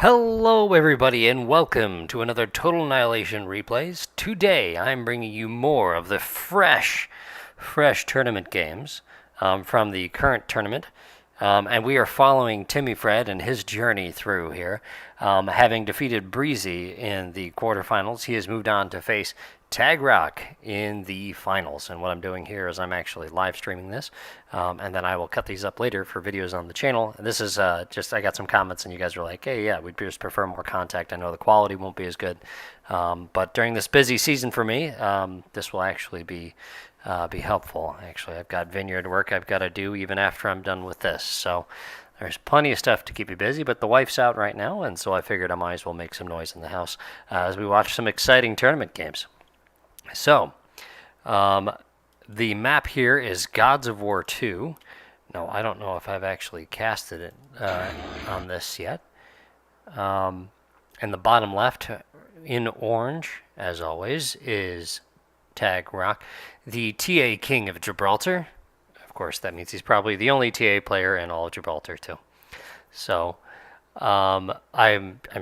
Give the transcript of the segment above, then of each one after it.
Hello everybody and welcome to another Total Annihilation Replays. Today I'm bringing you more of the fresh tournament games from the current tournament. And we are following TimmyFred and his journey through here. Having defeated Breezy in the quarterfinals, he has moved on to face Tag Rock in the finals. And what I'm doing here is I'm actually live streaming this, and then I will cut these up later for videos on the channel. And this is just, I got some comments and you guys were like, hey, yeah, we'd just prefer more contact. I know the quality won't be as good, but during this busy season for me, this will actually be helpful. Actually, I've got vineyard work I've got to do even after I'm done with this. So there's plenty of stuff to keep you busy, but the wife's out right now, and so I figured I might as well make some noise in the house as we watch some exciting tournament games. So, the map here is Gods of War 2. No, I don't know if I've actually casted it on this yet. And the bottom left in orange, as always, is Tag Rock, the TA King of Gibraltar. Of course, that means he's probably the only TA player in all of Gibraltar, too. So, I'm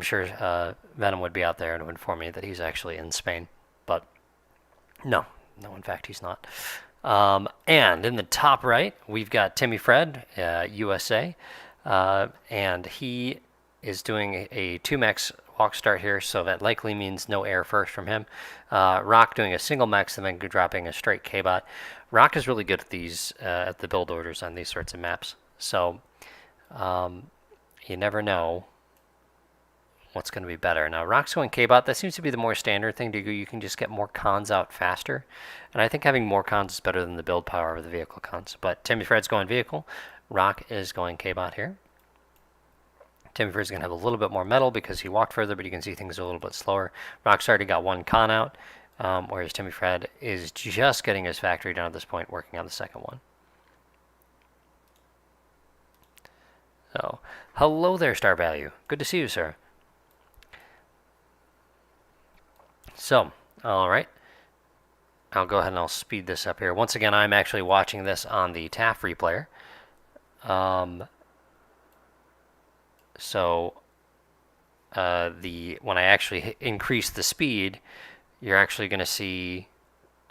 sure Venom would be out there and would inform me that he's actually in Spain. But no, in fact, he's not. And in the top right, we've got TimmyFred, USA, and he is doing a 2-max walk start here, so that likely means no air first from him. Rock doing a single max and then dropping a straight K-bot. Rock is really good at these, at the build orders on these sorts of maps, so you never know what's going to be better. Now, Rock's going K-bot, that seems to be the more standard thing to do. You can just get more cons out faster. And I think having more cons is better than the build power of the vehicle cons. But TimmyFred's going vehicle. Rock is going K-bot here. TimmyFred's going to have a little bit more metal because he walked further, but you can see things are a little bit slower. Rock's already got one con out, whereas TimmyFred is just getting his factory done at this point, working on the second one. So, hello there, Star Value. Good to see you, sir. So, all right, I'll go ahead and I'll speed this up here. Once again, I'm actually watching this on the TAF replayer. When I actually increase the speed, you're actually going to see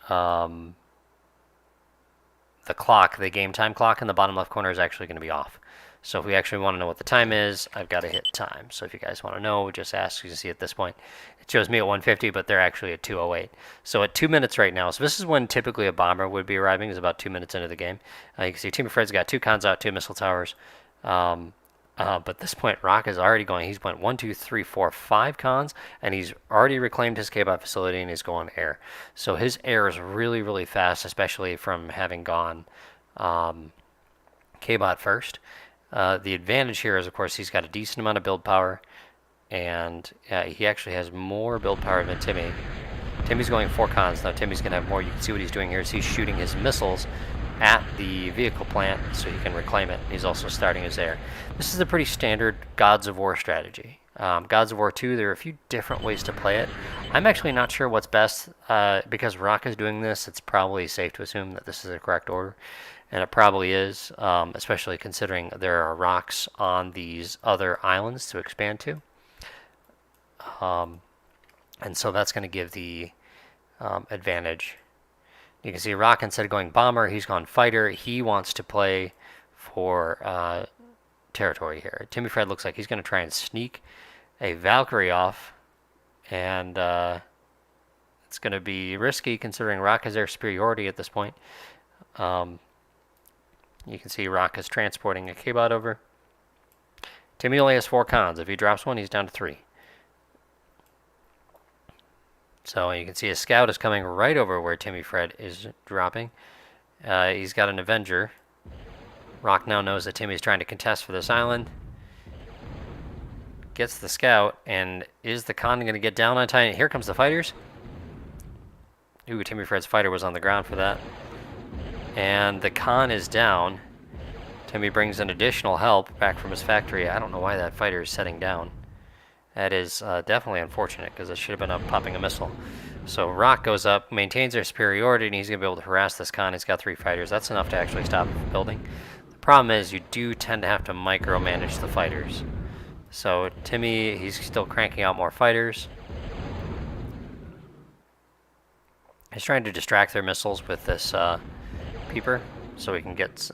the clock, the game time clock in the bottom left corner is actually going to be off. So if we actually want to know what the time is, I've got to hit time. So if you guys want to know, just ask. You can see at this point, it shows me at 150, but they're actually at 2:08. So at 2 minutes right now. So this is when typically a bomber would be arriving, is about 2 minutes into the game. You can see TimmyFred's got 2 cons out, 2 missile towers. But at this point, Rock is already going. He's went 1, 2, 3, 4, 5 cons, and he's already reclaimed his K-bot facility, and he's going air. So his air is really, really fast, especially from having gone K-bot first. The advantage here is, of course, he's got a decent amount of build power, and he actually has more build power than Timmy. Timmy's going 4 cons. Now Timmy's going to have more. You can see what he's doing here is he's shooting his missiles at the vehicle plant so he can reclaim it. He's also starting his air. This is a pretty standard Gods of War strategy. Gods of War 2, there are a few different ways to play it. I'm actually not sure what's best. Because Rock is doing this, it's probably safe to assume that this is the correct order. And it probably is, especially considering there are rocks on these other islands to expand to. And so that's going to give the advantage. You can see Rock, instead of going bomber, he's gone fighter. He wants to play for territory here. TimmyFred looks like he's going to try and sneak a Valkyrie off. And it's going to be risky considering Rock has their superiority at this point. You can see Rock is transporting a K-bot over. Timmy only has 4 cons. If he drops one, he's down to 3. So you can see a scout is coming right over where TimmyFred is dropping. He's got an Avenger. Rock now knows that Timmy's trying to contest for this island. Gets the scout, and is the con going to get down on time? Here comes the fighters. Ooh, TimmyFred's fighter was on the ground for that. And the con is down. Timmy brings in additional help back from his factory. I don't know why that fighter is setting down. That is definitely unfortunate because it should have been up popping a missile. So Rock goes up, maintains their superiority, and he's going to be able to harass this con. He's got 3 fighters. That's enough to actually stop him from building. The problem is you do tend to have to micromanage the fighters. So Timmy, he's still cranking out more fighters. He's trying to distract their missiles with this peeper, so we can get. There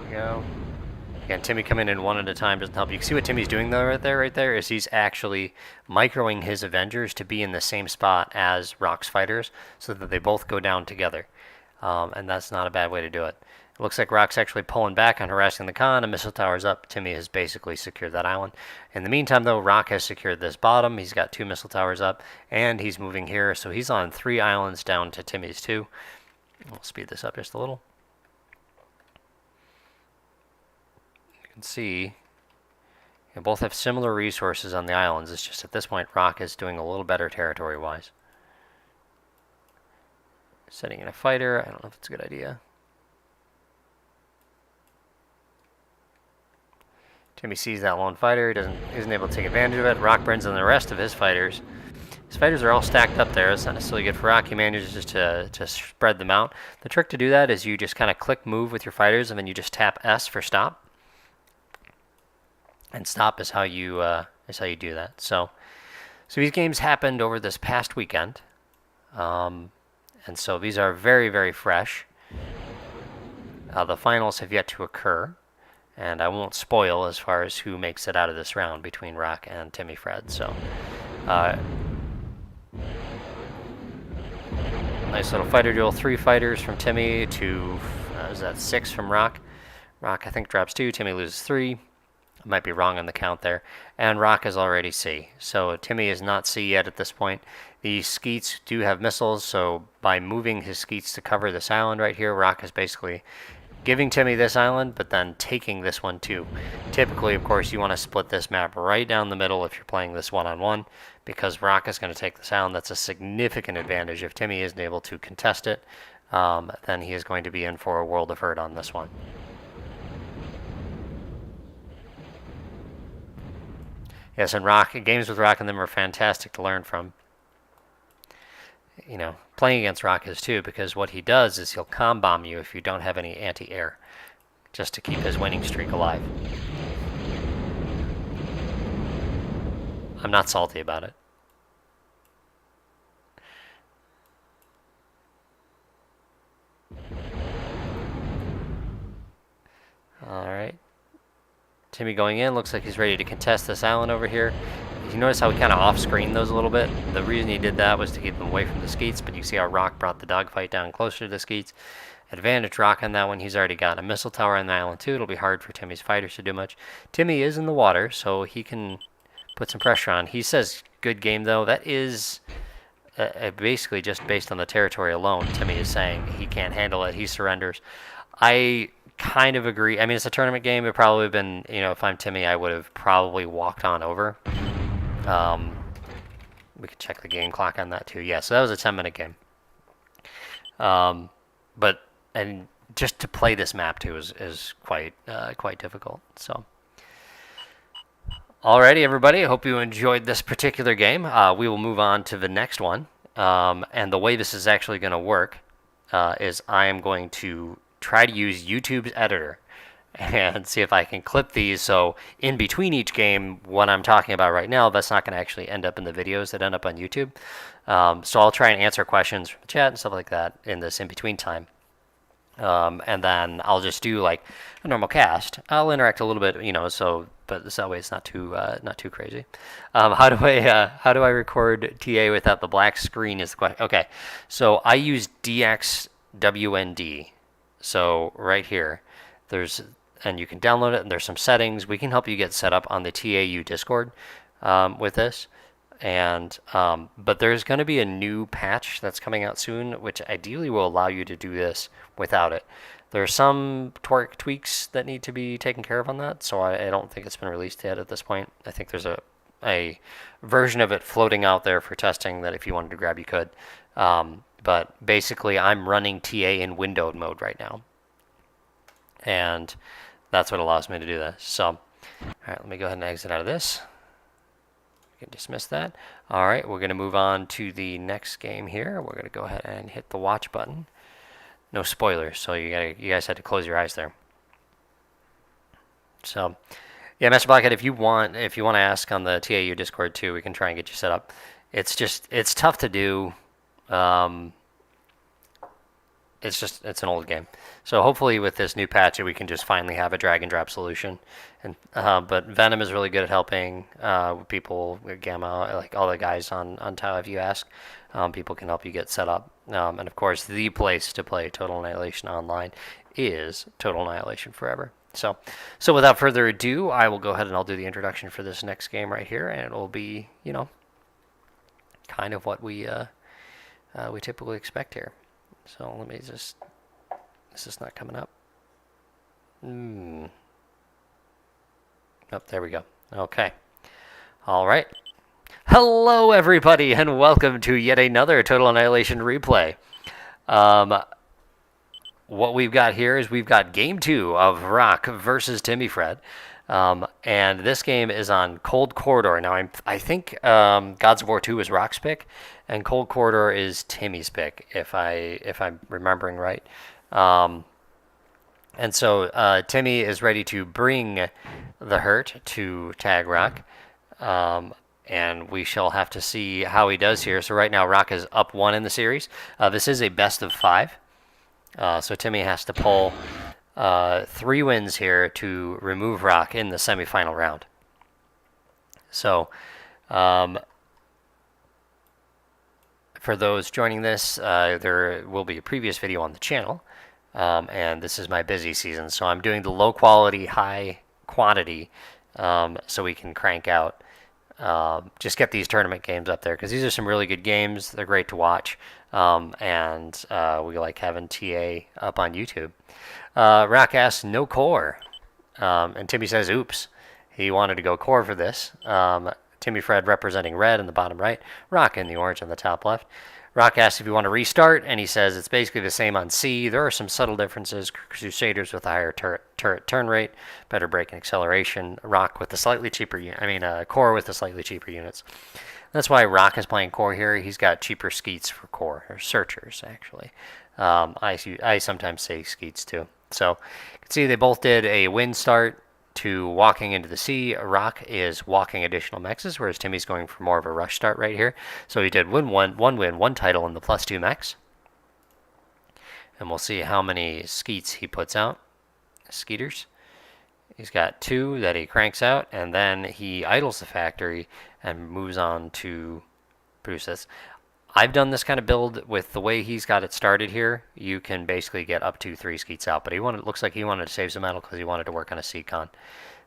we go. Again, Timmy coming in one at a time doesn't help. You can see what Timmy's doing though right there is he's actually microing his Avengers to be in the same spot as Rock's fighters so that they both go down together. And that's not a bad way to do it. It looks like Rock's actually pulling back and harassing the con. A missile tower's up. Timmy has basically secured that island. In the meantime, though, Rock has secured this bottom. He's got 2 missile towers up, and he's moving here. So he's on 3 islands down to Timmy's 2. We'll speed this up just a little. You can see they both have similar resources on the islands. It's just at this point, Rock is doing a little better territory-wise. Setting in a fighter. I don't know if it's a good idea. Timmy sees that lone fighter. He isn't able to take advantage of it. Rock burns on the rest of his fighters. His fighters are all stacked up there. It's not necessarily good for Rock. He manages to spread them out. The trick to do that is you just kind of click move with your fighters, and then you just tap S for stop. And stop is how you do that. So these games happened over this past weekend, and so these are very, very fresh. The finals have yet to occur. And I won't spoil as far as who makes it out of this round between Rock and TimmyFred. So, nice little fighter duel. 3 fighters from Timmy to, is that 6 from Rock? Rock, I think, drops 2. Timmy loses 3. I might be wrong on the count there. And Rock is already C. So Timmy is not C yet at this point. The skeets do have missiles, so by moving his skeets to cover this island right here, Rock is basically giving Timmy this island, but then taking this one too. Typically, of course, you want to split this map right down the middle if you're playing this one-on-one, because Rock is going to take this island. That's a significant advantage. If Timmy isn't able to contest it, then he is going to be in for a world of hurt on this one. Yes, and games with Rock and them are fantastic to learn from. You know, playing against Rock is too, because what he does is he'll comm bomb you if you don't have any anti-air, just to keep his winning streak alive. I'm not salty about it. Alright. Timmy going in, looks like he's ready to contest this island over here. You notice how he kind of off-screened those a little bit? The reason he did that was to keep them away from the skeets, but you see how Rock brought the dogfight down closer to the skeets. Advantage Rock on that one. He's already got a missile tower on the island too. It'll be hard for Timmy's fighters to do much. Timmy is in the water, so he can put some pressure on. He says good game, though. That is basically just based on the territory alone. Timmy is saying he can't handle it. He surrenders. I kind of agree. I mean, it's a tournament game. It probably would have been, you know, if I'm Timmy, I would have probably walked on over. We could check the game clock on that too. Yeah, so that was a 10-minute game. But just to play this map too is quite difficult. So, alrighty, everybody. I hope you enjoyed this particular game. We will move on to the next one. And the way this is actually going to work is I am going to try to use YouTube's editor and see if I can clip these, so in between each game, what I'm talking about right now, that's not going to actually end up in the videos that end up on YouTube. So I'll try and answer questions from the chat and stuff like that in this in-between time. And then I'll just do like a normal cast. I'll interact a little bit, you know, but that way it's not too crazy. How do I record TA without the black screen is the question. Okay, so I use DXWND. So right here, and you can download it, and there's some settings. We can help you get set up on the TAU Discord with this. And but there's going to be a new patch that's coming out soon, which ideally will allow you to do this without it. There are some tweaks that need to be taken care of on that, so I don't think it's been released yet at this point. I think there's a version of it floating out there for testing that if you wanted to grab, you could. But basically, I'm running TA in windowed mode right now. And that's what allows me to do this. So, all right, let me go ahead and exit out of this. We can dismiss that. All right, we're going to move on to the next game here. We're going to go ahead and hit the watch button. No spoilers, so you guys had to close your eyes there. So, Yeah, Master Blackhead, if you want to ask on the TAU Discord too, we can try and get you set up. It's tough to do. Um, it's an old game. So hopefully with this new patch, we can just finally have a drag and drop solution. And but Venom is really good at helping people with Gamma, like all the guys on Tau. If you ask, people can help you get set up. And of course, the place to play Total Annihilation online is Total Annihilation Forever. So without further ado, I will go ahead and I'll do the introduction for this next game right here, and it will be, kind of what we typically expect here. So let me just, this is not coming up. Oh, there we go. Okay. All right. Hello, everybody, and welcome to yet another Total Annihilation replay. What we've got here is we've got Game 2 of Rock versus TimmyFred. And this game is on Cold Corridor. Now, I think Gods of War 2 is Rock's pick, and Cold Corridor is Timmy's pick, if I'm remembering right. And so Timmy is ready to bring the hurt to tag Rock, and we shall have to see how he does here. So right now, Rock is up 1 in the series. This is a best of 5, so Timmy has to pull 3 wins here to remove Rock in the semifinal round. So, for those joining this, there will be a previous video on the channel, and this is my busy season, so I'm doing the low quality, high quantity, so we can crank out, just get these tournament games up there, because these are some really good games. They're great to watch, and we like having TA up on YouTube. Rock asks, no core. And Timmy says, oops. He wanted to go core for this. TimmyFred representing red in the bottom right. Rock in the orange on the top left. Rock asks if you want to restart, and he says it's basically the same on C. There are some subtle differences. Crusaders with a higher turret turn rate, better brake and acceleration. Rock with the slightly cheaper, core with the slightly cheaper units. That's why Rock is playing core here. He's got cheaper skeets for core, or searchers, actually. I sometimes say skeets, too. So you can see they both did a win start to walking into the sea. Rock is walking additional mexes, whereas Timmy's going for more of a rush start right here. So he did one win, 1 title in the +2 mex. And we'll see how many skeets he puts out. Skeeters. He's got 2 that he cranks out, and then he idles the factory and moves on to produce this. I've done this kind of build with the way he's got it started here. You can basically get up to 3 skeets out, but looks like he wanted to save some metal because he wanted to work on a C-con.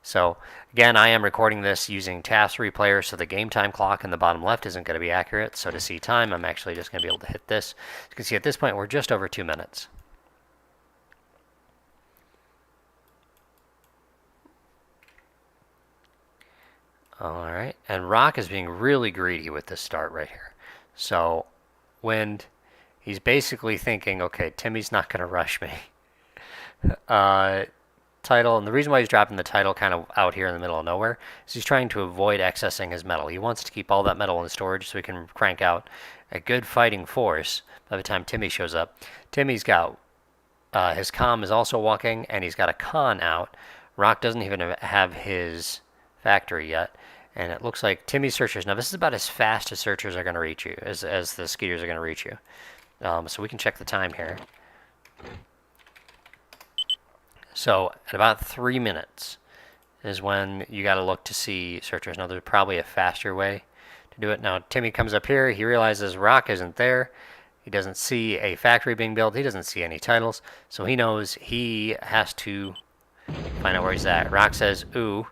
So again, I am recording this using TAS replayer, so the game time clock in the bottom left isn't going to be accurate. So to see time, I'm actually just going to be able to hit this. You can see at this point we're just over 2 minutes. All right, and Rock is being really greedy with this start right here. So when he's basically thinking, okay, Timmy's not going to rush me. Title, and the reason why he's dropping the title kind of out here in the middle of nowhere is he's trying to avoid accessing his metal. He wants to keep all that metal in storage so he can crank out a good fighting force by the time Timmy shows up. Timmy's got his comm is also walking, and he's got a con out. Rock doesn't even have his factory yet. And it looks like Timmy's searchers. Now, this is about as fast as searchers are going to reach you, as the skeeters are going to reach you. So we can check the time here. So at about 3 minutes is when you got to look to see searchers. Now, there's probably a faster way to do it. Now, Timmy comes up here. He realizes Rock isn't there. He doesn't see a factory being built. He doesn't see any titles. So he knows he has to find out where he's at. Rock says, ooh.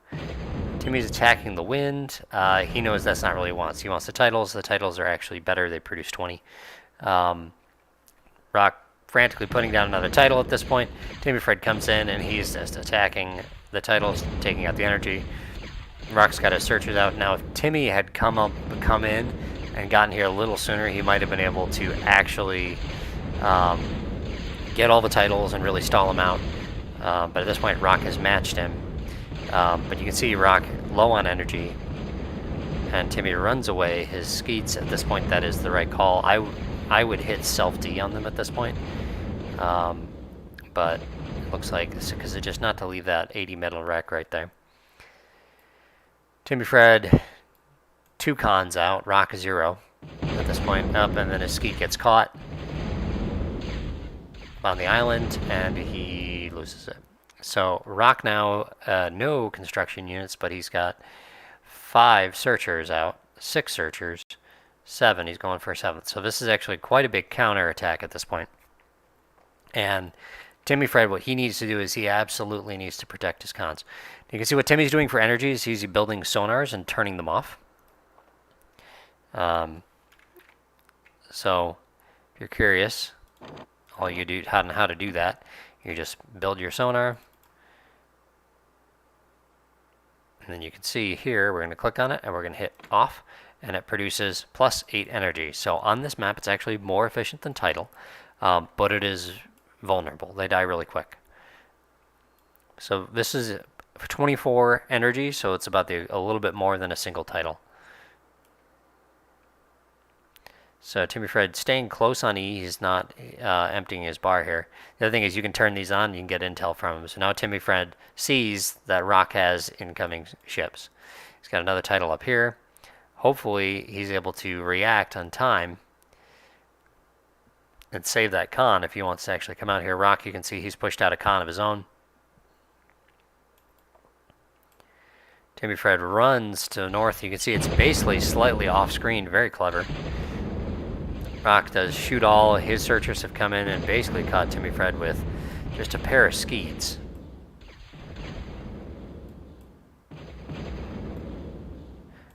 Timmy's attacking the wind. He knows that's not really what he wants. He wants the titles. The titles are actually better. They produce 20. Rock frantically putting down another title at this point. TimmyFred comes in, and he's just attacking the titles, taking out the energy. Rock's got his searchers out. Now, if Timmy had come in and gotten here a little sooner, he might have been able to actually get all the titles and really stall him out. But at this point, Rock has matched him. But you can see Rock low on energy, and Timmy runs away. His skeets at this point, that is the right call. I would hit self-D on them at this point, but it looks like this because it's just not to leave that 80 metal wreck right there. TimmyFred, 2 cons out. Rock 0 at this point. Up, and then his Skeet gets caught on the island, and he loses it. So Rock now, no construction units, but he's got 5 searchers out, 6 searchers, 7. He's going for a 7th. So this is actually quite a big counter attack at this point. And TimmyFred, what he needs to do is he absolutely needs to protect his cons. You can see what Timmy's doing for energies. He's building sonars and turning them off. So if you're curious, all you do how to do that, you just build your sonar. And then you can see here, we're going to click on it and we're going to hit off, and it produces +8 energy. So on this map, it's actually more efficient than Tidal, but it is vulnerable. They die really quick. So this is 24 energy, so it's about a little bit more than a single Tidal. So TimmyFred staying close on E. He's not emptying his bar here. The other thing is you can turn these on. You can get intel from them. So now TimmyFred sees that Rock has incoming ships. He's got another Tidal up here. Hopefully he's able to react on time and save that con if he wants to actually come out here. Rock, you can see he's pushed out a con of his own. TimmyFred runs to the north. You can see it's basically slightly off screen. Very clever. Rock does shoot all. His searchers have come in and basically caught TimmyFred with just a pair of Skeets.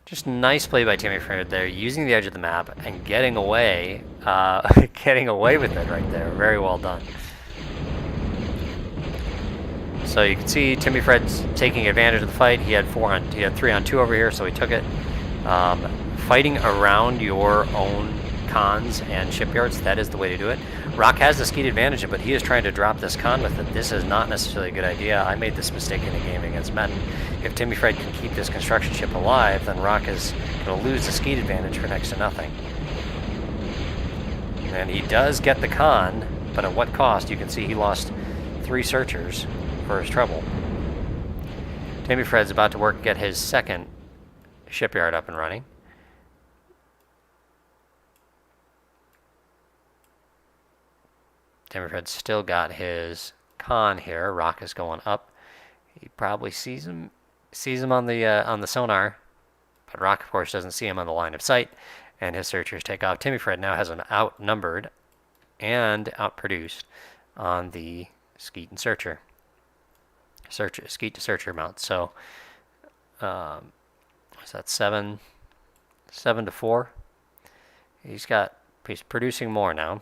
Just nice play by TimmyFred there, using the edge of the map and getting away, getting away with it right there. Very well done. So you can see TimmyFred's taking advantage of the fight. He had 3 on 2 over here, so he took it. Fighting around your own cons and shipyards, that is the way to do it. Rock has the Skeet advantage, but he is trying to drop this con with it. This is not necessarily a good idea. I made this mistake in a game against Metin. If TimmyFred can keep this construction ship alive, then Rock is going to lose the Skeet advantage for next to nothing. And he does get the con, but at what cost? You can see he lost 3 searchers for his trouble. TimmyFred's about to get his 2nd shipyard up and running. TimmyFred's still got his con here. Rock is going up. He probably sees him on the sonar, but Rock, of course, doesn't see him on the line of sight, and his searchers take off. TimmyFred now has an outnumbered and outproduced on the Skeet and Searcher. Skeet to Searcher mount. So, what's that? 7 to 4. He's producing more now.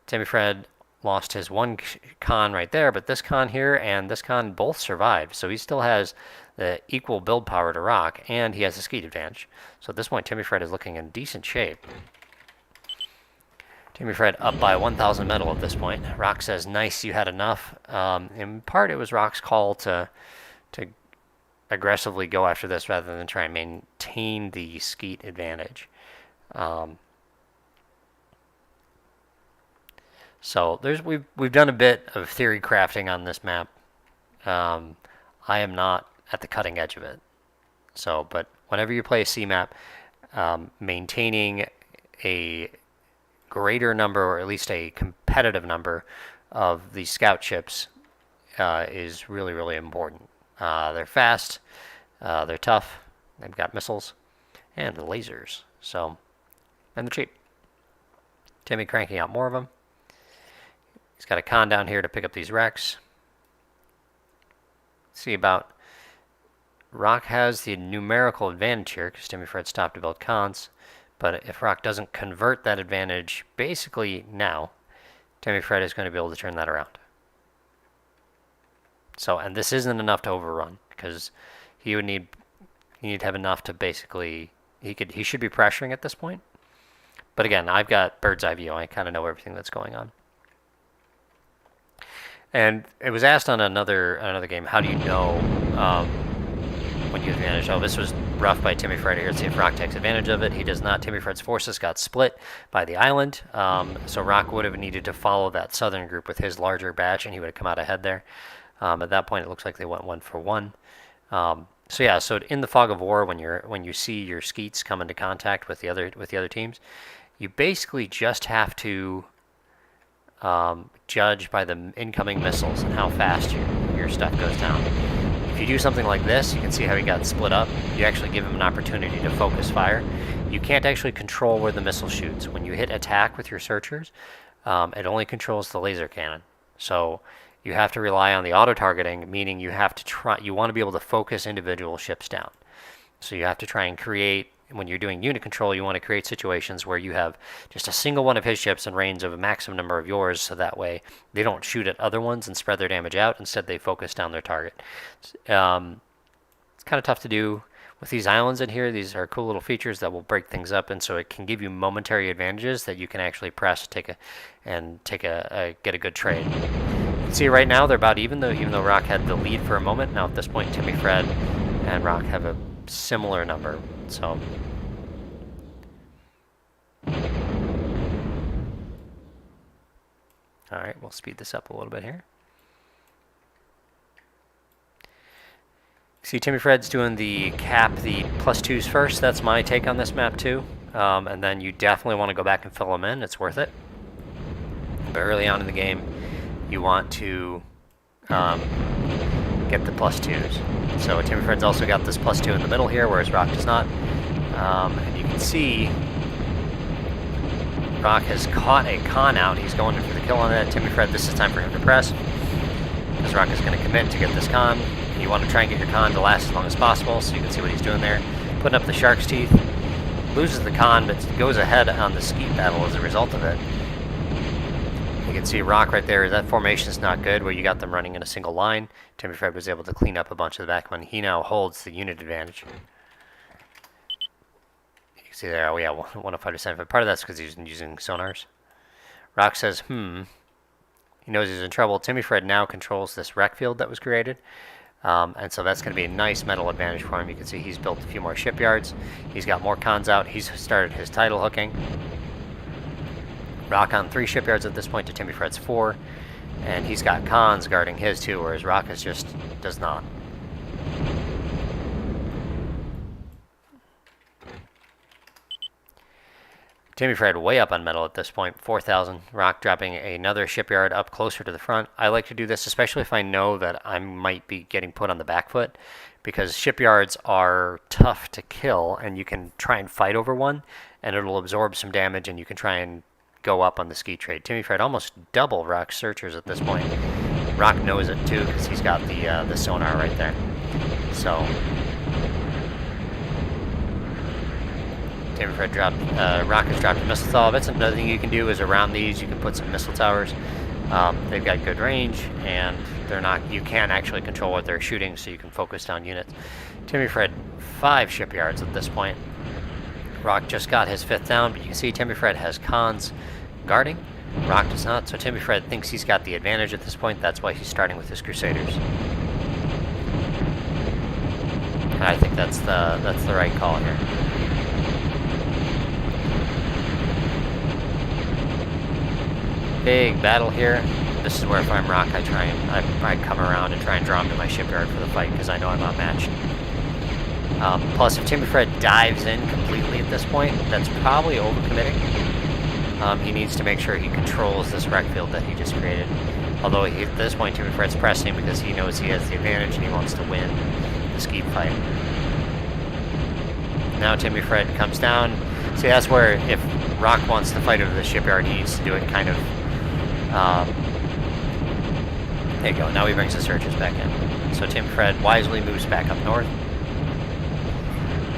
TimmyFred lost his 1 con right there, but this con here and this con both survived. So he still has the equal build power to Rock, and he has a Skeet advantage. So at this point, TimmyFred is looking in decent shape. TimmyFred up by 1,000 metal at this point. Rock says, nice, you had enough. In part, it was Rock's call to aggressively go after this rather than try and maintain the Skeet advantage. So we've done a bit of theory crafting on this map. I am not at the cutting edge of it. So, but whenever you play a C map, maintaining a greater number, or at least a competitive number, of the scout ships is really, really important. They're fast, they're tough, they've got missiles, and the lasers. So, and they're cheap. Timmy cranking out more of them. He's got a con down here to pick up these wrecks. See about Rock has the numerical advantage here because TimmyFred stopped to build cons. But if Rock doesn't convert that advantage basically now, TimmyFred is going to be able to turn that around. So, and this isn't enough to overrun because he would need to have enough to basically he should be pressuring at this point. But again, I've got bird's eye view. I kind of know everything that's going on. And it was asked on another game, how do you know when you have advantage? Oh, this was rough by TimmyFred here. Let's see if Rock takes advantage of it. He does not. TimmyFred's forces got split by the island, so Rock would have needed to follow that southern group with his larger batch, and he would have come out ahead there. At that point, it looks like they went 1 for 1. So yeah, so in the fog of war, when you see your skeets come into contact with the other teams, you basically just have to judge by the incoming missiles and how fast your stuff goes down. If you do something like this, you can see how he got split up. You actually give him an opportunity to focus fire. You can't actually control where the missile shoots. When you hit attack with your searchers, it only controls the laser cannon. So you have to rely on the auto-targeting, meaning you want to be able to focus individual ships down. So you have to try and create, when you're doing unit control, you want to create situations where you have just a single one of his ships in range of a maximum number of yours, so that way they don't shoot at other ones and spread their damage out. Instead, they focus down their target. It's kind of tough to do with these islands in here. These are cool little features that will break things up, and so it can give you momentary advantages that you can actually press, get a good trade. You can see right now they're about even though Rock had the lead for a moment. Now at this point, TimmyFred and Rock have a similar number. So all right, we'll speed this up a little bit here. See, TimmyFred's doing the +2s first. That's my take on this map too. And then you definitely want to go back and fill them in. It's worth it. But early on in the game, you want to get the +2s. So TimmyFred's also got this +2 in the middle here, whereas Rock does not. And you can see Rock has caught a con out. He's going for the kill on it. TimmyFred, this is time for him to press, because Rock is going to commit to get this con. You want to try and get your con to last as long as possible, so you can see what he's doing there. Putting up the shark's teeth. Loses the con, but goes ahead on the skeet battle as a result of it. You can see Rock right there. That formation is not good, where you got them running in a single line. TimmyFred was able to clean up a bunch of the back one. He now holds the unit advantage. You can see there, oh yeah, 105%. But part of that's because he's using sonars. Rock says, He knows he's in trouble. TimmyFred now controls this wreck field that was created. And so that's going to be a nice metal advantage for him. You can see he's built a few more shipyards. He's got more cons out. He's started his tidal hooking. Rock on 3 shipyards at this point to TimmyFred's 4. And he's got cons guarding his too, whereas Rock just does not. TimmyFred way up on metal at this point, 4,000. Rock dropping another shipyard up closer to the front. I like to do this, especially if I know that I might be getting put on the back foot, because shipyards are tough to kill, and you can try and fight over one, and it'll absorb some damage, and you can try and go up on the ski trade. TimmyFred almost double Rock's searchers at this point. Rock knows it too, because he's got the sonar right there. So TimmyFred dropped, Rock has dropped a missile tower. That's another thing you can do is around these you can put some missile towers. They've got good range, and you can't actually control what they're shooting, so you can focus down units. TimmyFred 5 shipyards at this point. Rock just got his 5th down, but you can see TimmyFred has cons guarding. Rock does not, so TimmyFred thinks he's got the advantage at this point. That's why he's starting with his Crusaders. And I think that's the right call here. Big battle here. This is where if I'm Rock, I come around and try and draw him to my shipyard for the fight, because I know I'm outmatched. Plus, if TimmyFred dives in completely at this point, that's probably overcommitting. He needs to make sure he controls this wreck field that he just created. Although at this point, TimmyFred's pressing because he knows he has the advantage and he wants to win the skeet fight. Now TimmyFred comes down. See, that's where if Rock wants to fight over the shipyard, he needs to do it kind of... there you go. Now he brings the searches back in. So TimmyFred wisely moves back up north.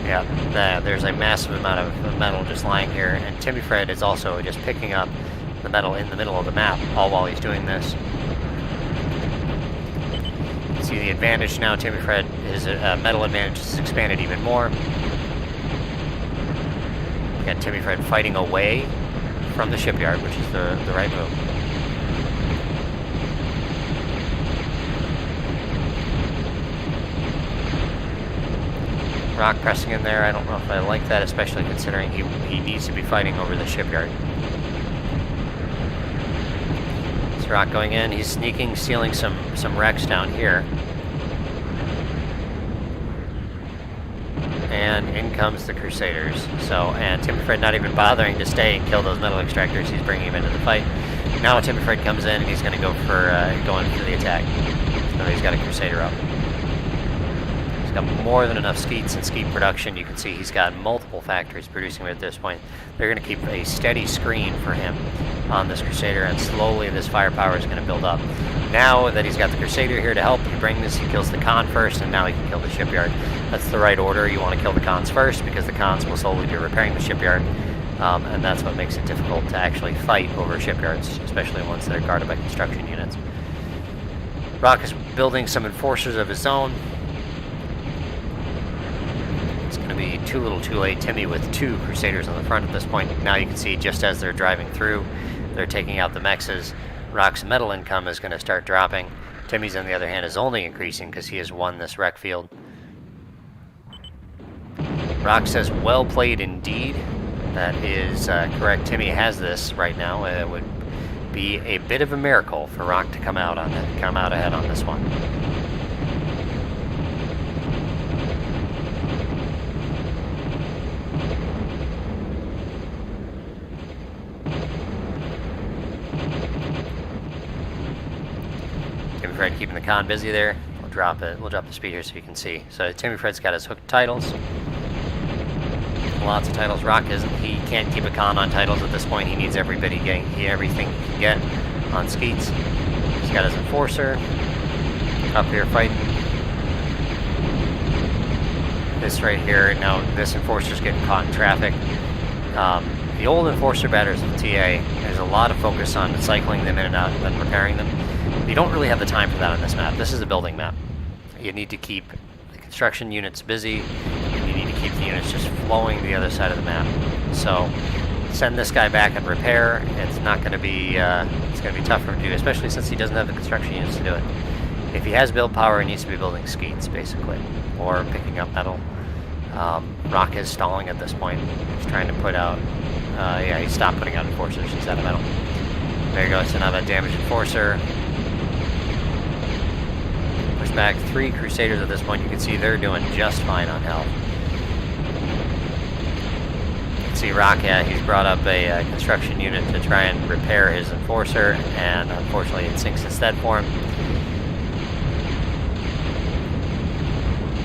Yeah, there's a massive amount of metal just lying here, and TimmyFred is also just picking up the metal in the middle of the map, all while he's doing this. You see the advantage now. TimmyFred, his metal advantage is expanded even more. Got TimmyFred fighting away from the shipyard, which is the right move. Rock pressing in there. I don't know if I like that, especially considering he needs to be fighting over the shipyard. So Rock going in. He's sneaking, stealing some wrecks down here. and in comes the Crusaders. So, and TimmyFred not even bothering to stay and kill those metal extractors, he's bringing them into the fight. Now TimmyFred comes in and he's going to go for going for the attack. So he's got a Crusader up. He's got more than enough skeets and skeet production. You can see he's got multiple factories producing them at this point. They're going to keep a steady screen for him on this Crusader, and slowly this firepower is going to build up. Now that he's got the Crusader here to help, he kills the Khan first, and now he can kill the shipyard. That's the right order. You want to kill the Khans first, because the Khans will slowly be repairing the shipyard, and that's what makes it difficult to actually fight over shipyards, especially ones that are guarded by construction units. Rock is building some enforcers of his own. It's going to be too little too late. Timmy with 2 Crusaders on the front at this point. Now you can see just as they're driving through, they're taking out the mexes. Rock's metal income is going to start dropping. Timmy's, on the other hand, is only increasing because he has won this wreck field. Rock says, well played indeed. That is correct. Timmy has this right now. It would be a bit of a miracle for Rock to come out ahead on this one. TimmyFred keeping the Khan busy there. We'll drop the speed here so you can see. So TimmyFred's got his hooked titles. Lots of titles. Rock isn't. He can't keep a Khan on titles at this point. He needs everything he can get on skeets. He's got his enforcer up here fighting. This right here. Now this enforcer's getting caught in traffic. The old enforcer batters of TA, there's a lot of focus on cycling them in and out and then repairing them. You don't really have the time for that on this map. This is a building map. You need to keep the construction units busy, and you need to keep the units just flowing to the other side of the map. So send this guy back and repair. It's not going to be it's going to be tough for him to do, especially since he doesn't have the construction units to do it. If he has build power, he needs to be building skeets basically, or picking up metal. Rock is stalling at this point. He's trying to put out. Yeah, he stopped putting out enforcers. He's out of metal. There you go. So now that damaged enforcer. Push back 3 Crusaders at this point. You can see they're doing just fine on health. You can see Rock, yeah, he's brought up a construction unit to try and repair his enforcer, and unfortunately it sinks instead for him.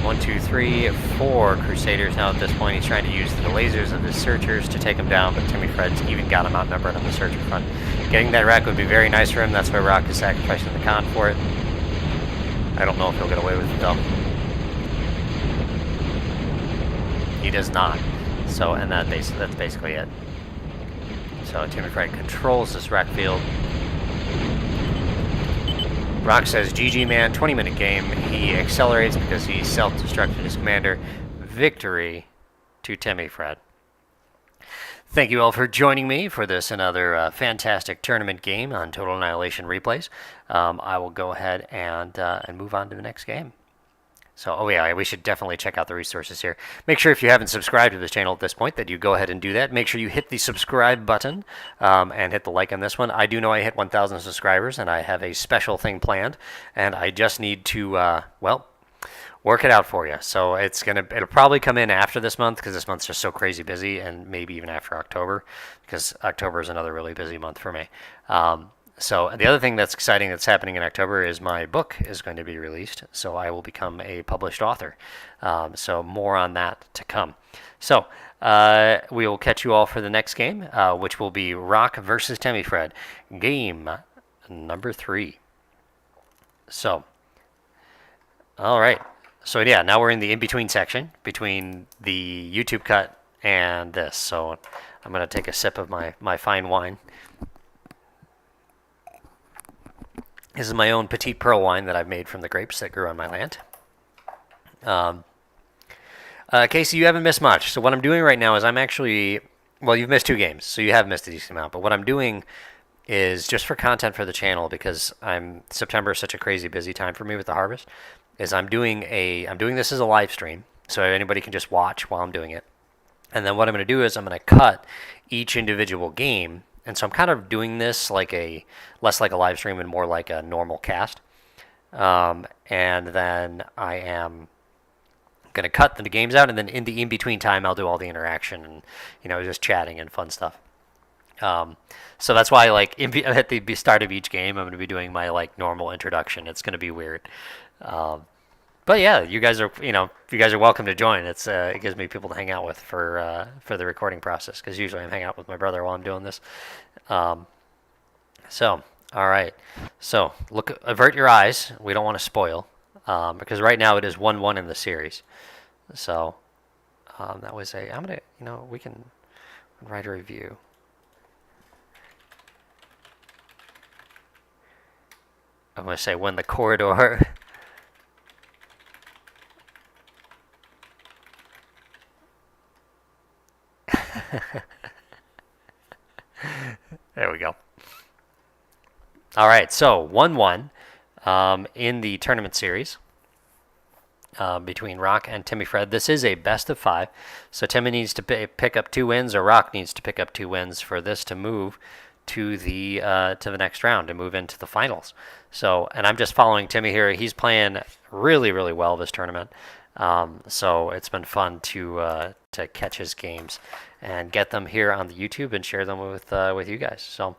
1, 2, 3, 4 Crusaders now at this point. He's trying to use the lasers of his searchers to take him down, but TimmyFred's even got him outnumbered on the searcher front. Getting that wreck would be very nice for him. That's why Rock is sacrificing the Khan for it. I don't know if he'll get away with it though. He does not. So, and that's basically it. So TimmyFred controls this wreck field. Rock says, GG man, 20-minute game. He accelerates because he self-destructed his commander. Victory to TimmyFred. Thank you all for joining me for this another fantastic tournament game on Total Annihilation Replays. I will go ahead and move on to the next game. So, oh yeah, we should definitely check out the resources here. Make sure if you haven't subscribed to this channel at this point that you go ahead and do that. Make sure you hit the subscribe button and hit the like on this one. I do know I hit 1,000 subscribers and I have a special thing planned, and I just need to, well, work it out for you. So it'll probably come in after this month because this month's just so crazy busy, and maybe even after October because October is another really busy month for me. So the other thing that's exciting that's happening in October is my book is going to be released, so I will become a published author. So more on that to come. So we will catch you all for the next game, which will be Rock versus TimmyFred, game number 3. So, all right. So yeah, now we're in the in-between section between the YouTube cut and this. So I'm going to take a sip of my fine wine. This is my own Petite Pearl wine that I've made from the grapes that grew on my land. Casey, you haven't missed much. So what I'm doing right now is I'm actually, well, you've missed 2 games, so you have missed a decent amount. But what I'm doing is just for content for the channel, because September is such a crazy busy time for me with the harvest, is I'm doing this as a live stream, so anybody can just watch while I'm doing it. And then what I'm going to do is I'm going to cut each individual game. And so I'm kind of doing this less like a live stream and more like a normal cast. And then I am Going to cut the games out, and then in the in-between time, I'll do all the interaction and, just chatting and fun stuff. So that's why, like, at the start of each game, I'm going to be doing my, like, normal introduction. It's going to be weird. But yeah, you guys are, welcome to join. It gives me people to hang out with for the recording process, because usually I'm hanging out with my brother while I'm doing this. So, all right. So, avert your eyes. We don't want to spoil, because right now it is 1-1 in the series. So, I'm gonna, we can write a review. I'm gonna say when the corridor. There we go. All right, so 1-1 in the tournament series between Rock and TimmyFred. This is a best of 5, so Timmy needs to pick up 2 wins, or Rock needs to pick up 2 wins for this to move to the next round and move into the finals. So, and I'm just following Timmy here. He's playing really, really well this tournament. So it's been fun to catch his games and get them here on the YouTube and share them with you guys. So,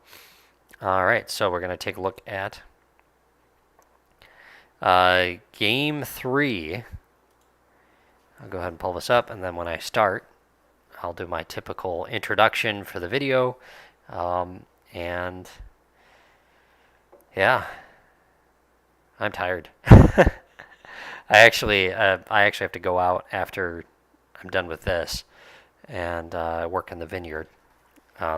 all right. So we're gonna take a look at game 3. I'll go ahead and pull this up, and then when I start, I'll do my typical introduction for the video, and yeah, I'm tired. I actually have to go out after I'm done with this and work in the vineyard.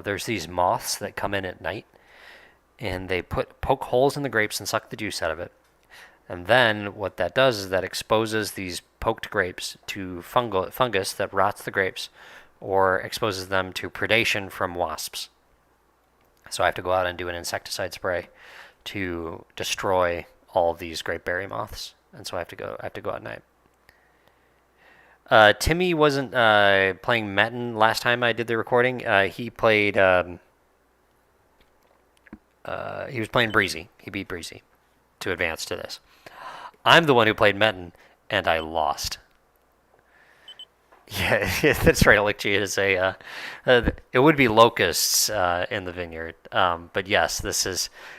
There's these moths that come in at night, and they poke holes in the grapes and suck the juice out of it. And then what that does is that exposes these poked grapes to fungus that rots the grapes, or exposes them to predation from wasps. So I have to go out and do an insecticide spray to destroy all of these grapeberry moths. And so I have to go at night. Timmy wasn't playing Metin last time I did the recording. He played. He was playing Breezy. He beat Breezy to advance to this. I'm the one who played Metin, and I lost. Yeah, that's right. I'll you to say it would be locusts in the vineyard. But yes,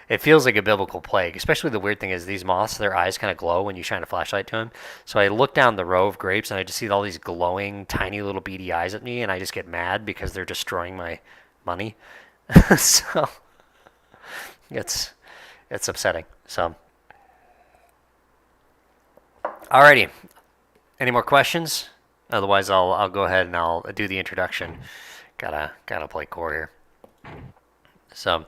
it feels like a biblical plague. Especially the weird thing is these moths, their eyes kind of glow when you shine a flashlight to them. So I look down the row of grapes, and I just see all these glowing, tiny little beady eyes at me, and I just get mad because they're destroying my money. So it's upsetting. So, alrighty. Any more questions? Otherwise, I'll go ahead and I'll do the introduction. Gotta play core here. So,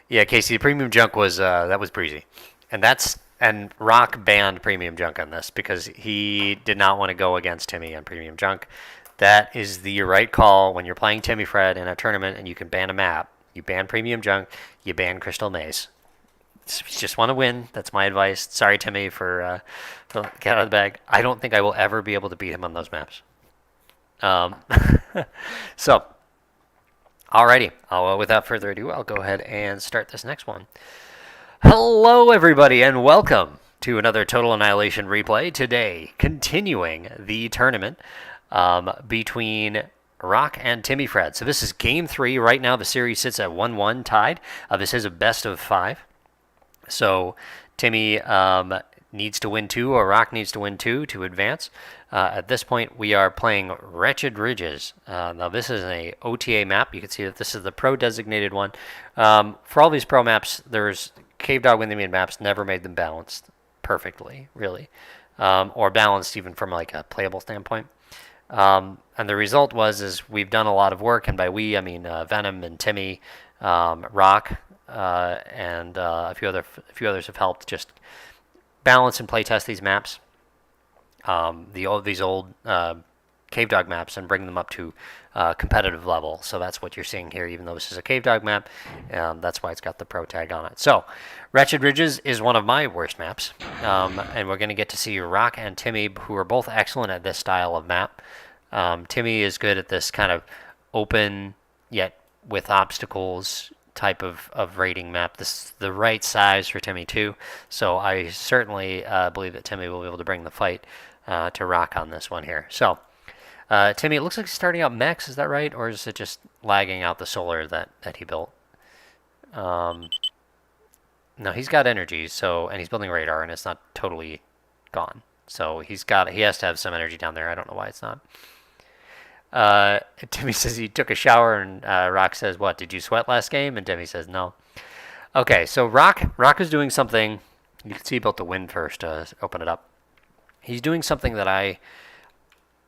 yeah, Casey, the premium junk was that was Breezy, and Rock banned premium junk on this because he did not want to go against Timmy on premium junk. That is the right call when you're playing TimmyFred in a tournament and you can ban a map. You ban premium junk. You ban Crystal Maze. You just want to win. That's my advice. Sorry, Timmy, for get out of the bag. I don't think I will ever be able to beat him on those maps. So, alrighty. Without further ado, I'll go ahead and start this next one. Hello, everybody, and welcome to another Total Annihilation replay. Today, continuing the tournament between Rock and TimmyFred. So this is game 3. Right now, the series sits at 1-1 tied. This is a best of 5. So Timmy needs to win 2, or Rock needs to win 2 to advance. At this point, we are playing Wretched Ridges. Now, this is an OTA map. You can see that this is the pro designated one. For all these pro maps, there's Cave Dog Windmill maps never made them balanced perfectly, really, or balanced even from like a playable standpoint. And the result is we've done a lot of work, and by we I mean Venom and Timmy, Rock, and a few others have helped just balance and play test these maps, these old Cave Dog maps, and bring them up to competitive level. So that's what you're seeing here. Even though this is a Cave Dog map, that's why it's got the pro tag on it. So Wretched Ridges is one of my worst maps, and we're going to get to see Rock and Timmy, who are both excellent at this style of map. Timmy is good at this kind of open yet with obstacles type of rating map. This is the right size for Timmy too, so I certainly believe that Timmy will be able to bring the fight to Rock on this one here. So, Timmy, it looks like he's starting out mechs, is that right? Or is it just lagging out the solar that he built? No, he's got energy, so, and he's building radar, and it's not totally gone. So he has to have some energy down there. I don't know why it's not. Timmy says he took a shower, and Rock says, what, did you sweat last game? And Timmy says, no. Okay, so Rock is doing something. You can see he built the wind first to open it up. He's doing something that I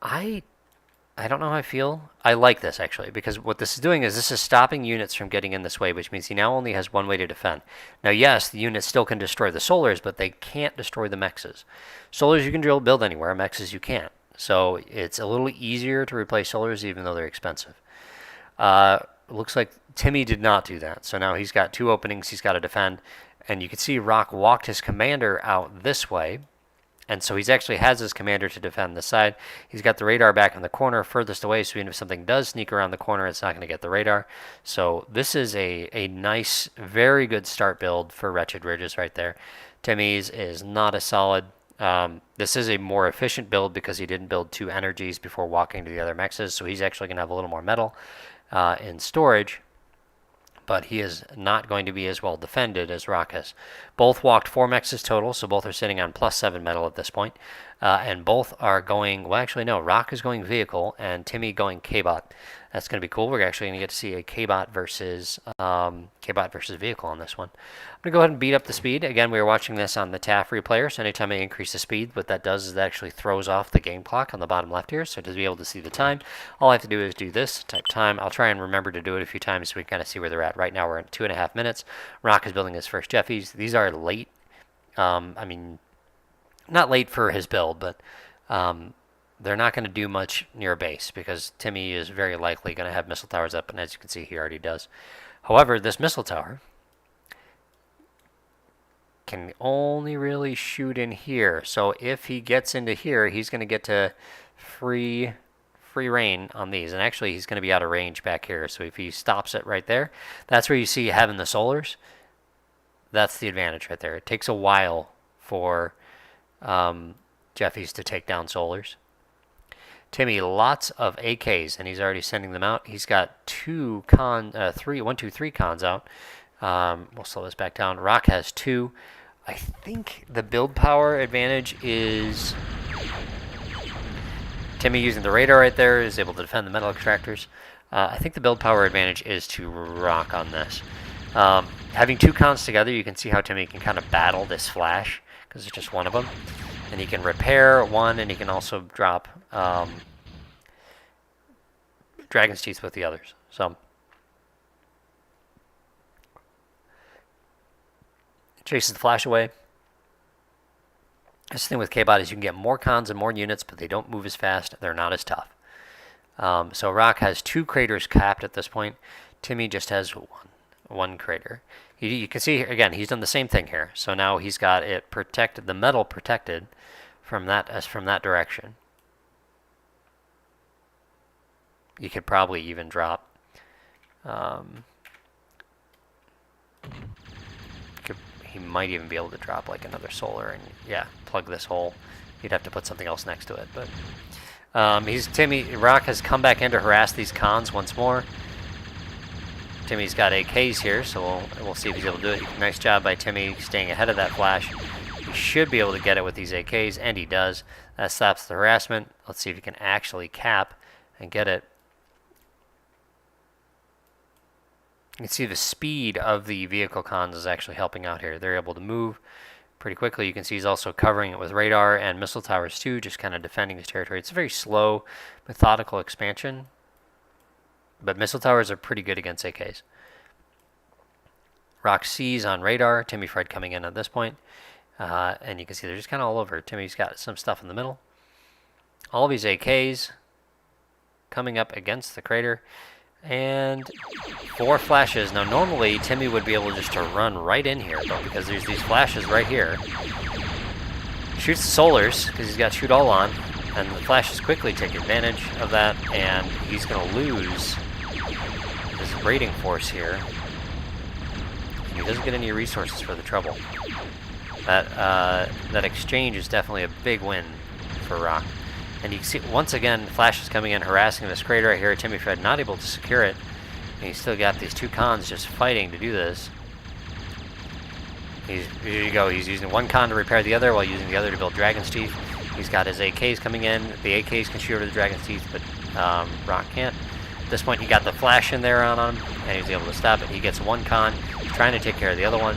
don't know how I feel. I like this, actually, because what this is doing is this is stopping units from getting in this way, which means he now only has one way to defend. Now, yes, the units still can destroy the solars, but they can't destroy the mexes. Solars you can build anywhere, mexes you can't. So it's a little easier to replace solars, even though they're expensive. Looks like Timmy did not do that. So now he's got 2 openings he's got to defend. And you can see Rock walked his commander out this way. And so he actually has his commander to defend the side. He's got the radar back in the corner furthest away, so even if something does sneak around the corner, it's not going to get the radar. So this is a nice, very good start build for Wretched Ridges right there. Timmy's is not as solid. This is a more efficient build because he didn't build 2 energies before walking to the other mexes, so he's actually going to have a little more metal in storage. But he is not going to be as well defended as Rock is. Both walked 4 mexes total, so both are sitting on +7 metal at this point. And both are going, well, actually, no, Rock is going vehicle and Timmy going K-Bot. That's going to be cool. We're actually going to get to see a K-Bot versus vehicle on this one. I'm going to go ahead and beat up the speed. Again, we were watching this on the TAF replayer, so anytime I increase the speed, what that does is it actually throws off the game clock on the bottom left here, so to be able to see the time, all I have to do is do this, type time. I'll try and remember to do it a few times so we can kind of see where they're at. Right now we're at 2.5 minutes. Rock is building his first Jeffies. These are late. I mean, not late for his build, but they're not going to do much near base because Timmy is very likely going to have missile towers up, and as you can see, he already does. However, this missile tower can only really shoot in here. So if he gets into here, he's going to get to free reign on these. And actually, he's going to be out of range back here. So if he stops it right there, that's where you see having the solars. That's the advantage right there. It takes a while for Jeffies to take down solars. Timmy, lots of AKs, and he's already sending them out. He's got 3 cons out. We'll slow this back down. Rock has 2. I think the build power advantage is Timmy using the radar right there is able to defend the metal extractors. I think the build power advantage is to Rock on this. Having 2 cons together, you can see how Timmy can kind of battle this flash because it's just one of them. And he can repair 1, and he can also drop Dragon's Teeth with the others. So chases the flash away. This thing with K-Bot is you can get more cons and more units, but they don't move as fast. They're not as tough. So Rock has 2 craters capped at this point. Timmy just has one crater. You can see, again, he's done the same thing here. So now he's got it protected, the metal protected from that direction. You could probably even drop he might even be able to drop like another solar and plug this hole. You'd have to put something else next to it, but Rock has come back in to harass these cons once more. Timmy's got AKs here, so we'll see if he's able to do it. Nice job by Timmy staying ahead of that flash. He should be able to get it with these AKs, and he does. That stops the harassment. Let's see if he can actually cap and get it. You can see the speed of the vehicle cons is actually helping out here. They're able to move pretty quickly. You can see he's also covering it with radar and missile towers too, just kind of defending his territory. It's a very slow, methodical expansion, but missile towers are pretty good against AKs. Rock sees on radar. TimmyFred coming in at this point. And you can see they're just kind of all over. Timmy's got some stuff in the middle. All of these AKs coming up against the crater. And 4 flashes. Now normally Timmy would be able just to run right in here, but because there's these flashes right here, shoots the solars because he's got shoot all on, and the flashes quickly take advantage of that, and he's going to lose his raiding force here. And he doesn't get any resources for the trouble. That exchange is definitely a big win for Rock. And you can see, once again, Flash is coming in, harassing this crater right here. TimmyFred not able to secure it. And he's still got these two cons just fighting to do this. Here you go, he's using one con to repair the other while using the other to build Dragon's Teeth. He's got his AKs coming in. The AKs can shoot over the Dragon's Teeth, but Rock can't. At this point, he got the Flash in there on him, and he's able to stop it. He gets one con, he's trying to take care of the other one.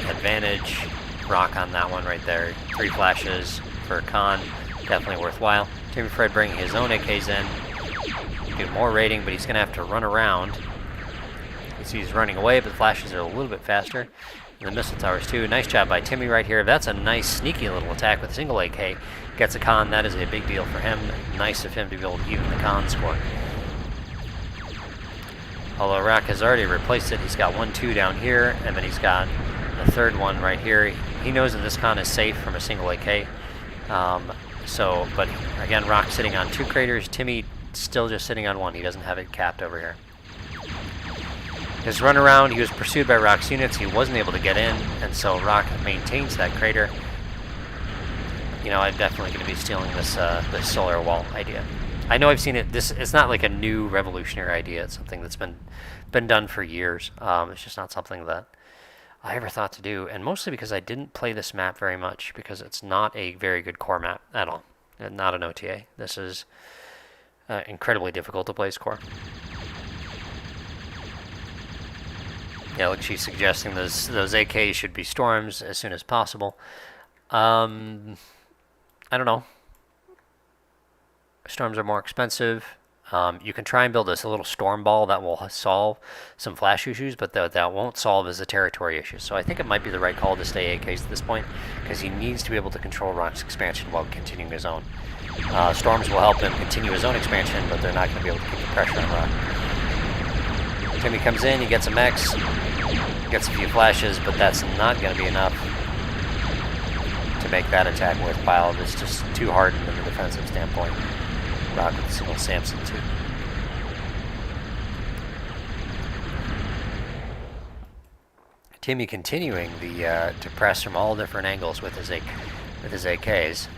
Advantage, Rock on that one right there. 3 flashes for a con, definitely worthwhile. TimmyFred bringing his own AKs in, do more raiding, but he's going to have to run around. You see he's running away, but the flashes are a little bit faster. And the missile towers too. Nice job by Timmy right here. That's a nice sneaky little attack with a single AK. Gets a con, that is a big deal for him. Nice of him to be able to even the con score. Although Rock has already replaced it, he's got 1-2 down here, and then he's got the third one right here. He knows that this con is safe from a single AK. But again, Rock sitting on 2 craters. Timmy still just sitting on 1. He doesn't have it capped over here. His run around, he was pursued by Rock's units. He wasn't able to get in, and so Rock maintains that crater. You know, I'm definitely going to be stealing this solar wall idea. I know I've seen it. It's not like a new revolutionary idea. It's something that's been done for years. It's just not something that I ever thought to do, and mostly because I didn't play this map very much, because it's not a very good core map at all. Not an OTA. This is incredibly difficult to play core. Yeah, look, she's suggesting those AKs should be storms as soon as possible. I don't know. Storms are more expensive. You can try and build this little storm ball that will solve some flash issues, but that won't solve as a territory issue. So I think it might be the right call to stay AKs at this point, because he needs to be able to control Rock's expansion while continuing his own. Storms will help him continue his own expansion, but they're not going to be able to keep the pressure on Rock. Timmy comes in, he gets a mech, gets a few flashes, but that's not going to be enough to make that attack worthwhile. It's just too hardened from a defensive standpoint. Rock with a single Samson too. Timmy continuing to press from all different angles with his AKs.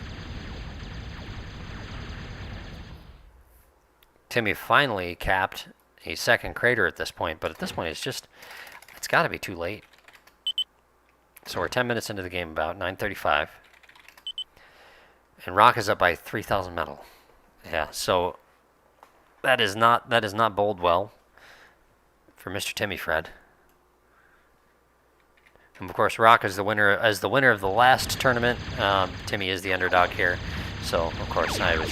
Timmy finally capped a second crater at this point, but at this point it's got to be too late. So we're 10 minutes into the game, about 9:35, and Rock is up by 3,000 metal. Yeah, so that is not bode well for Mr. TimmyFred. And of course, Rock is the winner of the last tournament. Timmy is the underdog here, so of course I was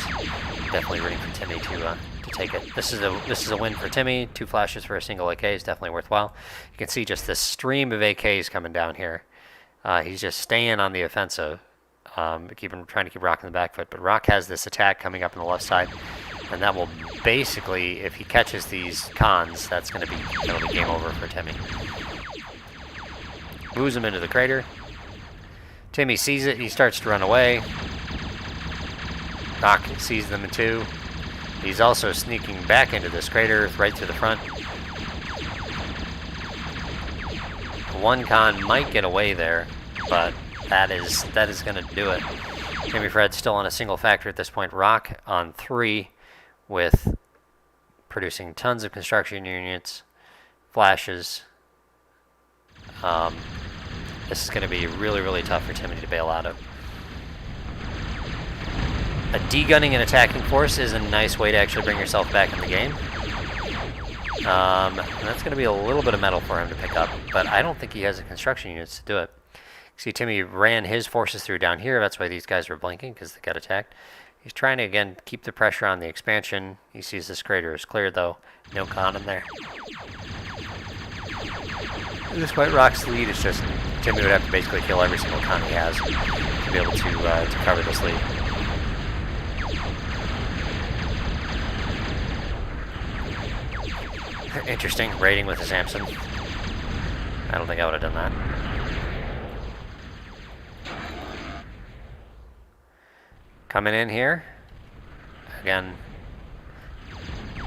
definitely rooting for Timmy to take it. This is a win for Timmy. 2 flashes for a single AK is definitely worthwhile. You can see just this stream of AKs coming down here. He's just staying on the offensive, trying to keep Rock in the back foot. But Rock has this attack coming up on the left side, and that will basically, if he catches these cons, that'll be game over for Timmy. Moves him into the crater. Timmy sees it. He starts to run away. Rock sees them too. He's also sneaking back into this crater right through the front. One con might get away there, but that is going to do it. TimmyFred's still on a single factor at this point. Rock on 3 with producing tons of construction units, flashes. This is going to be really, really tough for Timmy to bail out of. A degunning and attacking force is a nice way to actually bring yourself back in the game. That's going to be a little bit of metal for him to pick up, but I don't think he has the construction units to do it. See, Timmy ran his forces through down here. That's why these guys were blinking, because they got attacked. He's trying to, again, keep the pressure on the expansion. He sees this crater is cleared, though. No con in there. At this point, Rock's lead is just Timmy would have to basically kill every single con he has to be able to cover this lead. Interesting, raiding with a Samson. I don't think I would have done that. Coming in here. Again,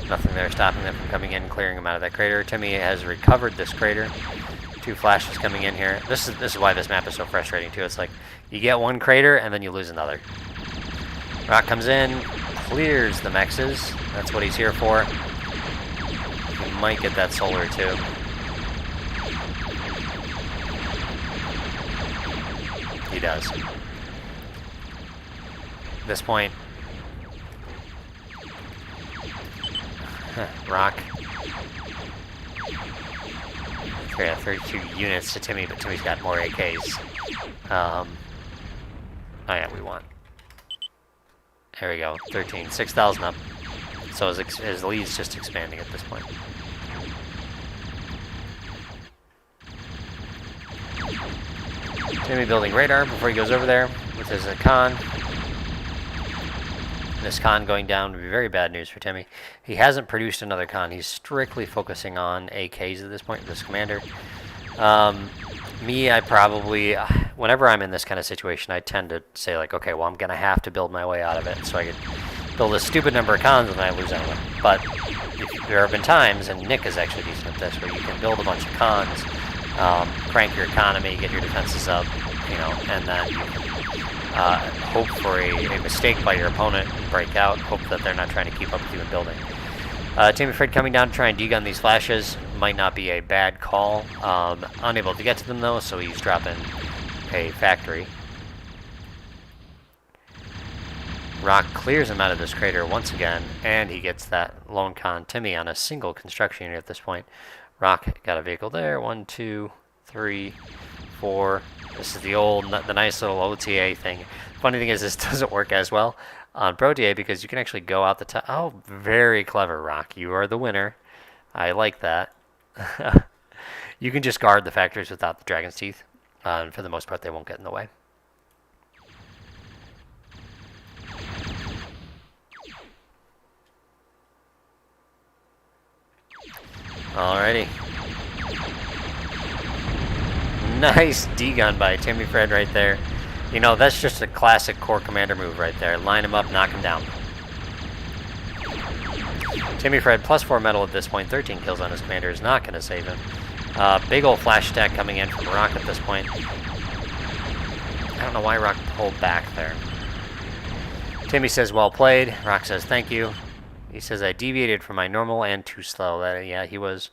nothing there stopping them from coming in, clearing them out of that crater. Timmy has recovered this crater. 2 flashes coming in here. This is why this map is so frustrating too. It's like you get one crater and then you lose another. Rock comes in, clears the mexes. That's what he's here for. He might get that solar too. He does. At this point, Rock. Okay, 32 units to Timmy, but Timmy's got more AKs. Oh yeah, we won. There we go, 13, 6,000 up. So his lead's just expanding at this point. Timmy building radar before he goes over there with his con. This con going down would be very bad news for Timmy. He hasn't produced another con. He's strictly focusing on AKs at this point, this commander. Me, I probably, whenever I'm in this kind of situation, I tend to say like, okay, well, I'm going to have to build my way out of it so I can build a stupid number of cons and I lose anyway. But there have been times, and Nick is actually decent at this, where you can build a bunch of cons, crank your economy, get your defenses up, you know, and then you can hope for a mistake by your opponent and break out, hope that they're not trying to keep up with you in building. TimmyFred coming down to try and degun these flashes might not be a bad call. Unable to get to them though, so he's dropping a factory. Rock clears him out of this crater once again, and he gets that lone con Timmy on a single construction unit at this point. Rock got a vehicle there. 1, 2, 3, 4. This is the nice little OTA thing. Funny thing is, this doesn't work as well on ProTA because you can actually go out the top. Oh, very clever, Rock. You are the winner. I like that. You can just guard the factories without the dragon's teeth. And for the most part, they won't get in the way. Alrighty. Nice D-gun by TimmyFred right there. You know, that's just a classic core commander move right there. Line him up, knock him down. TimmyFred +4 metal at this point. 13 kills on his commander is not going to save him. Big old flash stack coming in from Rock at this point. I don't know why Rock pulled back there. Timmy says, well played. Rock says, thank you. He says, I deviated from my normal and too slow. Yeah, he was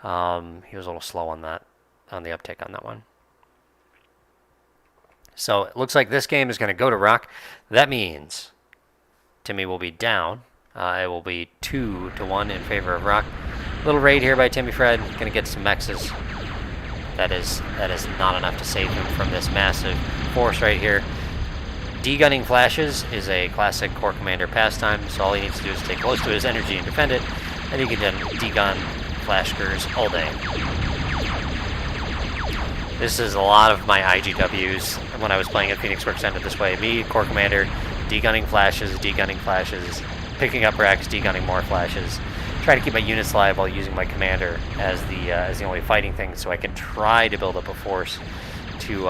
a little slow on that. On the uptick on that one. So it looks like this game is going to go to Rock. That means Timmy will be down. It will be 2-1 in favor of Rock. Little raid here by TimmyFred. Going to get some mexes. That is not enough to save him from this massive force right here. Degunning flashes is a classic core commander pastime. So all he needs to do is stay close to his energy and defend it, and he can then degun flashers all day. This is a lot of my IGWs when I was playing at Phoenix Works ended this way. Me, core commander, degunning flashes, picking up racks, degunning more flashes. Try to keep my units alive while using my commander as the only fighting thing, so I can try to build up a force to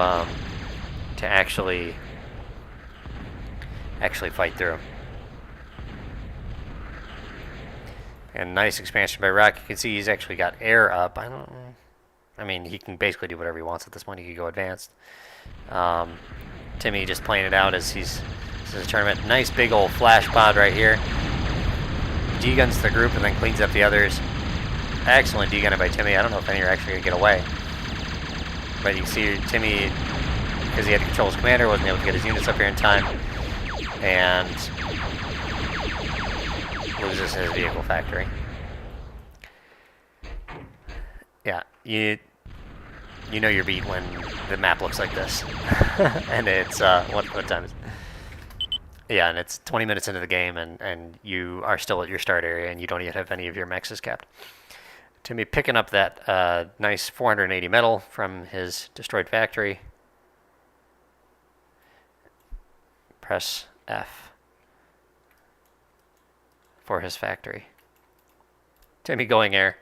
actually fight through. And nice expansion by Rock. You can see he's actually got air up. I mean, he can basically do whatever he wants at this point. He could go advanced. Timmy just playing it out as this is a tournament. Nice big old flash pod right here. D-guns the group and then cleans up the others. Excellent D-gunning by Timmy. I don't know if any are actually going to get away. But you can see Timmy, because he had to control his commander, wasn't able to get his units up here in time. And loses his vehicle factory. Yeah, you know you're beat when the map looks like this. And it's, what time is it? Yeah, and it's 20 minutes into the game, and you are still at your start area, and you don't yet have any of your mexes capped. Timmy picking up that nice 480 metal from his destroyed factory. Press F for his factory. Timmy going air.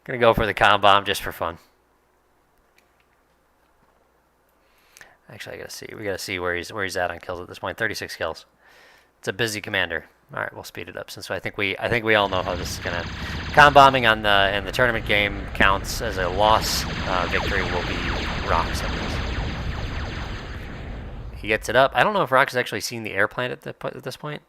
Gonna go for the com bomb just for fun. Actually, I gotta see. We gotta see where he's at on kills at this point. 36 kills. It's a busy commander. All right, we'll speed it up since I think we all know how this is gonna end. Com bombing on the in the tournament game counts as a loss. Victory will be Rock's at this. He gets it up. I don't know if Rock has actually seen the airplane at this point.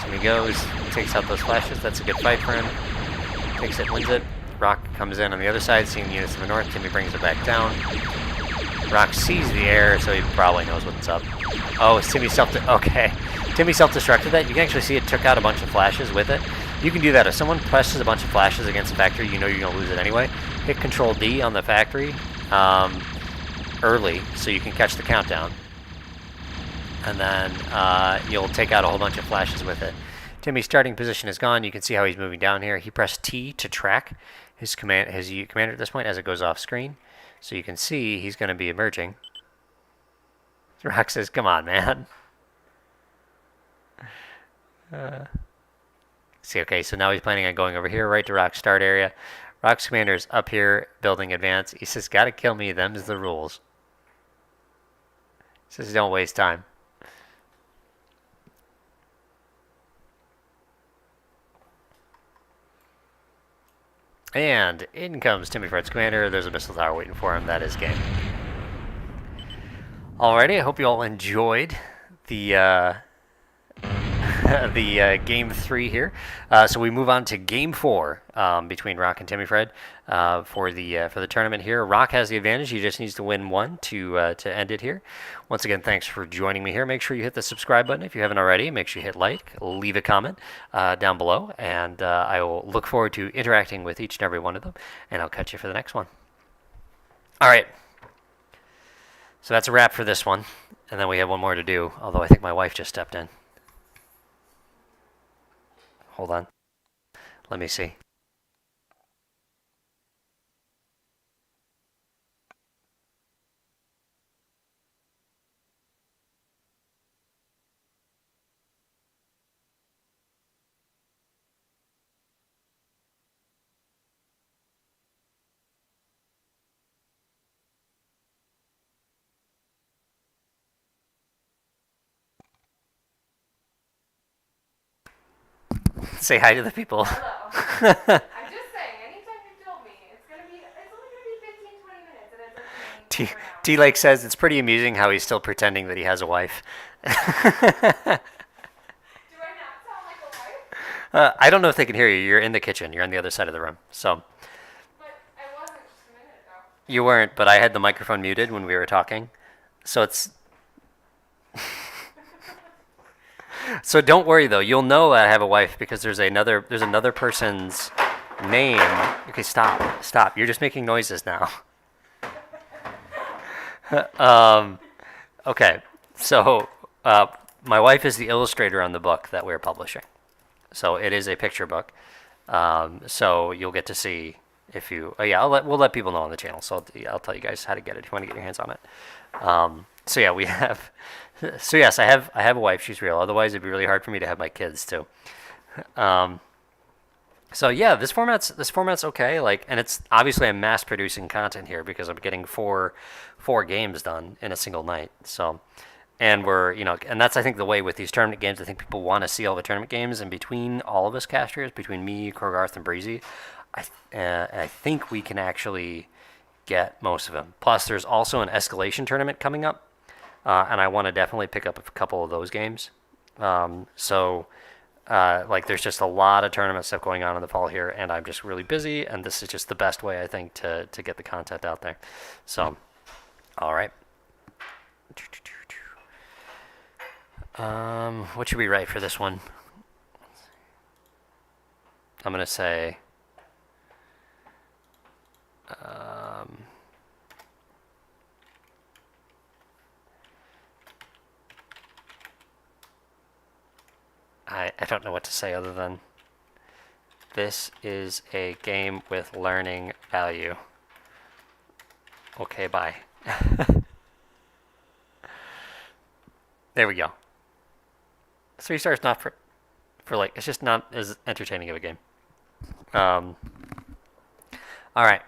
Timmy goes, takes out those flashes. That's a good fight for him. Takes it, wins it. Rock comes in on the other side, seeing the units to the north. Timmy brings it back down. Rock sees the air, so he probably knows what's up. Oh, it's Timmy okay. Timmy self-destructed that. You can actually see it took out a bunch of flashes with it. You can do that. If someone presses a bunch of flashes against the factory, you know you're going to lose it anyway. Hit Control D on the factory early, so you can catch the countdown. And then you'll take out a whole bunch of flashes with it. Timmy's starting position is gone. You can see how he's moving down here. He pressed T to track his commander at this point as it goes off screen. So you can see he's going to be emerging. Rock says, come on, man. See, okay, so now he's planning on going over here, right to Rock's start area. Rock's commander's up here, building advance. He says, gotta kill me, them's the rules. He says, don't waste time. And in comes TimmyFred's commander. There's a missile tower waiting for him. That is game. Alrighty, I hope you all enjoyed the game 3 here. So we move on to game 4 between Rock and TimmyFred for the tournament here. Rock has the advantage. He just needs to win 1 to end it here. Once again, thanks for joining me here. Make sure you hit the subscribe button if you haven't already. Make sure you hit like, leave a comment down below, and I will look forward to interacting with each and every one of them, and I'll catch you for the next one. All right. So that's a wrap for this one, and then we have one more to do, although I think my wife just stepped in. Hold on. Let me see. Say hi to the people. Hello. I'm just saying, anytime you film me, it's only gonna be 15, 20 minutes, and it's okay. T-Lake says it's pretty amusing how he's still pretending that he has a wife. Do I not sound like a wife? I don't know if they can hear you. You're in the kitchen. You're on the other side of the room. So. But I wasn't just a minute ago. You weren't, but I had the microphone muted when we were talking. So it's... So don't worry though. You'll know I have a wife because there's another person's name. Okay, stop. You're just making noises now. Okay, so my wife is the illustrator on the book that we're publishing. So it is a picture book. So you'll get to see if you. Oh yeah, we'll let people know on the channel. So I'll tell you guys how to get it if you want to get your hands on it. So yeah, we have. So yes, I have a wife. She's real. Otherwise, it'd be really hard for me to have my kids too. So yeah, this format's okay. Like, and it's obviously I'm mass producing content here because I'm getting four games done in a single night. So, and and that's I think the way with these tournament games. I think people want to see all the tournament games, and between all of us casters, between me, Krogarth, and Breezy, I think we can actually get most of them. Plus, there's also an escalation tournament coming up. And I want to definitely pick up a couple of those games. Like there's just a lot of tournament stuff going on in the fall here, and I'm just really busy, and this is just the best way, I think, to get the content out there. So, all right. What should we write for this one? I'm going to say... I don't know what to say other than this is a game with learning value. Okay, bye. There we go. 3 stars not for like, it's just not as entertaining of a game. All right.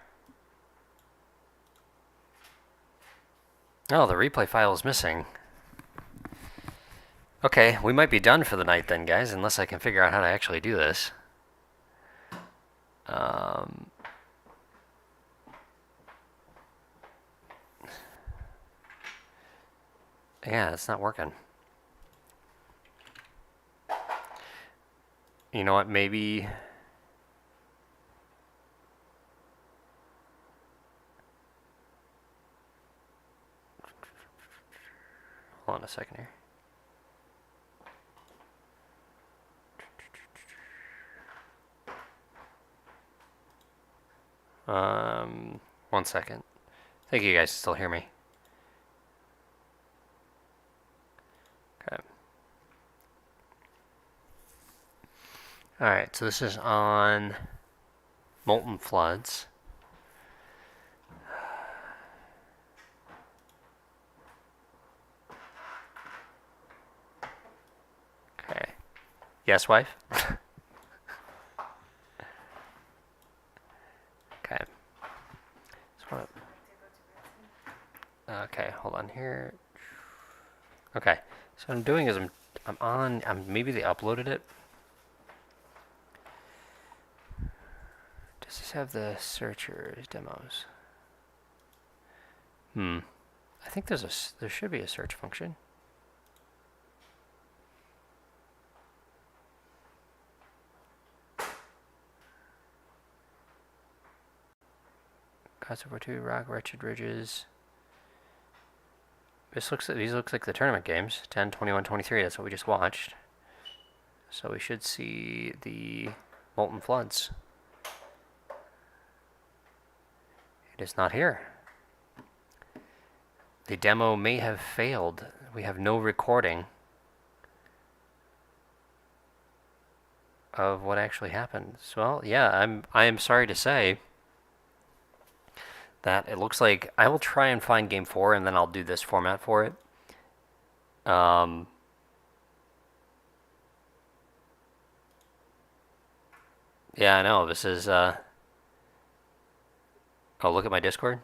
Oh, the replay file is missing. Okay, we might be done for the night then, guys, unless I can figure out how to actually do this. Yeah, it's not working. You know what, maybe... Hold on a second here. One second. I think you guys still hear me. Okay. Alright, so this is on Molten Floods. Okay. Yes, wife? Okay. Okay, hold on here. Okay, so what I'm doing is maybe they uploaded it. Does this have the searchers demos? I think there should be a search function. Gods of War 2, Rock, Wretched Ridges. These looks like the tournament games. 10, 21, 23. That's what we just watched. So we should see the Molten Floods. It is not here. The demo may have failed. We have no recording of what actually happened. So, well, yeah, I am sorry to say that it looks like I will try and find game 4 and then I'll do this format for it. Yeah, I know. This is oh, look at my Discord.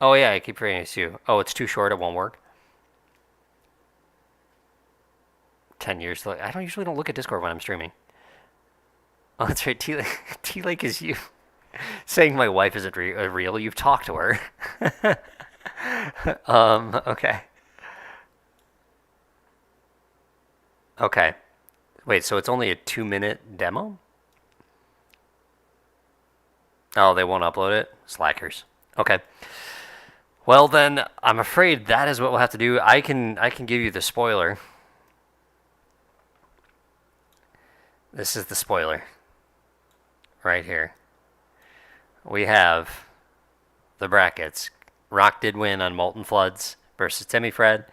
Oh yeah, I keep forgetting it's you. Oh, it's too short, it won't work. 10 years. I usually don't look at Discord when I'm streaming. Oh, that's right. T-Lake is you. Saying my wife isn't real. You've talked to her. Okay. Okay. Wait, so it's only a 2-minute demo? Oh, they won't upload it? Slackers. Okay. Well then, I'm afraid that is what we'll have to do. I can give you the spoiler. This is the spoiler. Right here. We have the brackets. Rock did win on Molten Floods versus TimmyFred.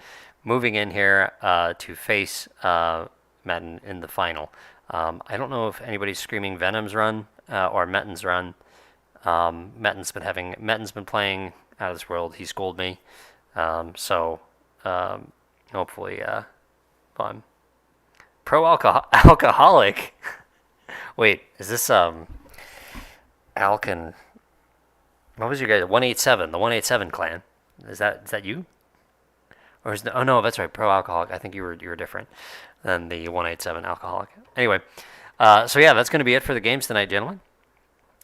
Moving in here to face Metten in the final. I don't know if anybody's screaming Venom's run or Metten's run. Metten's been playing out of this world. He schooled me. So hopefully fun. Alcoholic. Wait, is this Alkin? What was your guy? 187. The 187 clan. Is that you? Or is oh no, that's right. Pro Alcoholic. I think you were different than the 187 Alcoholic. Anyway, so yeah, that's going to be it for the games tonight, gentlemen.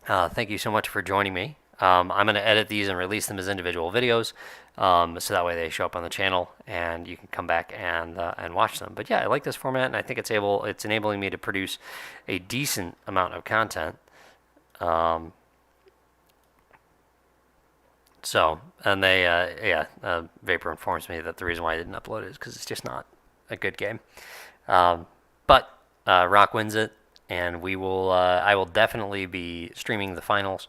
Thank you so much for joining me. I'm going to edit these and release them as individual videos, so that way they show up on the channel and you can come back and watch them. But yeah, I like this format, and I think it's enabling me to produce a decent amount of content. So, and Vapor informs me that the reason why I didn't upload it is because it's just not a good game. But Rock wins it, and I will definitely be streaming the finals.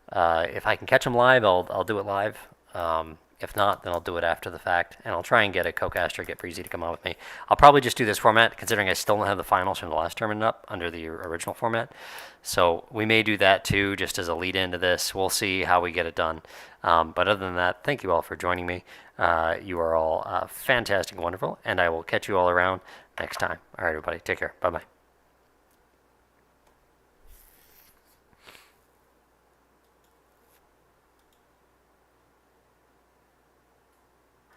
If I can catch them live, I'll do it live. If not, then I'll do it after the fact, and I'll try and get a co-caster, get Breezy to come on with me. I'll probably just do this format, considering I still don't have the finals from the last tournament up under the original format. So we may do that too, just as a lead into this. We'll see how we get it done. But other than that, thank you all for joining me. You are all fantastic and wonderful, and I will catch you all around next time. All right, everybody, take care. Bye-bye.